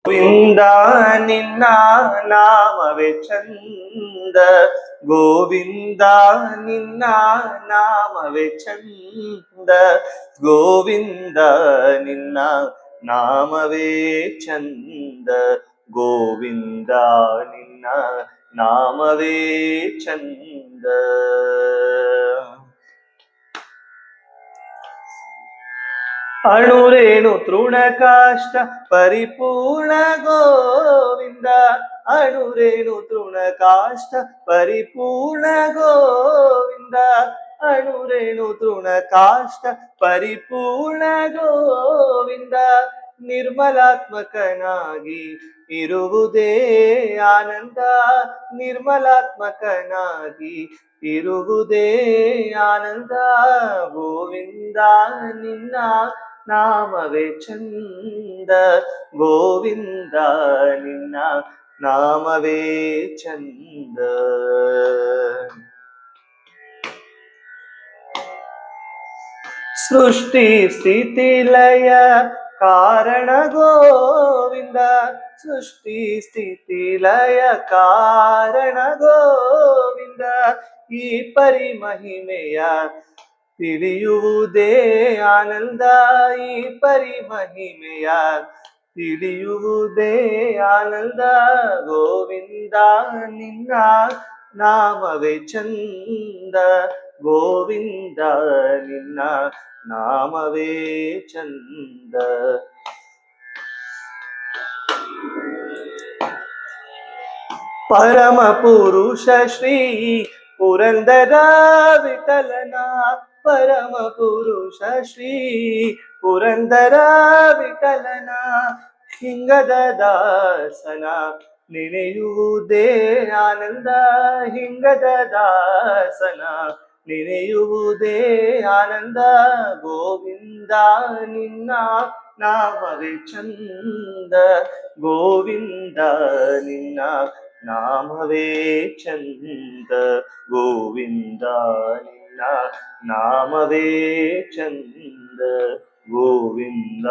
ಗೋವಿಂದ ನಿನ್ನ ನಾಮವೇ ಚಂದ, ಗೋವಿಂದ ನಿನ್ನ ನಾಮವೇ ಚಂದ, ಗೋವಿಂದ ನಿನ್ನ ನಾಮವೇ ಚಂದ, ಗೋವಿಂದ ನಿನ್ನ ನಾಮವೇ ಚಂದ. ಅಣುರೇಣು ತೃಣಕಾಷ್ಟ ಪರಿಪೂರ್ಣ ಗೋವಿಂದ, ಅಣುರೇಣು ತೃಣಕಾಷ್ಟ ಪರಿಪೂರ್ಣ ಗೋವಿಂದ, ಅಣುರೇಣು ತೃಣಕಾಷ್ಟ ಪರಿಪೂರ್ಣ ಗೋವಿಂದ, ನಿರ್ಮಲಾತ್ಮಕನಾಗಿ ಇರುವುದೇ ಆನಂದ, ನಿರ್ಮಲಾತ್ಮಕನಾಗಿ ಇರುವುದೇ ಆನಂದ, ಗೋವಿಂದ ನಿನ್ನ ನಾಮವೇ ಚಂದ, ಗೋವಿಂದ ನಿನ್ನ ನಾಮವೇ ಚಂದ. ಸೃಷ್ಟಿ ಸ್ಥಿತಿ ಲಯ ಕಾರಣ ಗೋವಿಂದ, ಸೃಷ್ಟಿ ಸ್ಥಿತಿ ಲಯ ಕಾರಣ ಗೋವಿಂದ, ಈ ಪರಿಮಹಿಮೆಯ ತಿಳಿಯುವುದೇ ಆನಂದ, ಈ ಪರಿಮಹಿಮೆಯ ತಿಳಿಯುವುದೇ ಆನಂದ, ಗೋವಿಂದ ನಿನ್ನ ನಾಮವೇ ಚಂದ, ಗೋವಿಂದ ನಿನ್ನ ನಾಮವೇ ಚಂದ. ಪರಮ ಪುರುಷ ಶ್ರೀ ಪುರಂದರ ವಿಠಲನ, ಪರಮ ಪುರುಷ ಶ್ರೀ ಪುರಂದರ ವಿಠಲನ, ಹಿಂಗದ ದಾಸನ ನೆನೆಯುವುದೇ ಆನಂದ, ಹಿಂಗದ ದಾಸನ ನೆನೆಯುವುದೇ ಆನಂದ, ಗೋವಿಂದ ನಿನ್ನ ನಾಮವೇ ಚಂದ, ಗೋವಿಂದ ನಿನ್ನ ನಾಮವೇ ಚಂದ, ಗೋವಿಂದ ನಿನ್ನ ನಾಮವೇ ಚಂದ, ಗೋವಿಂದ.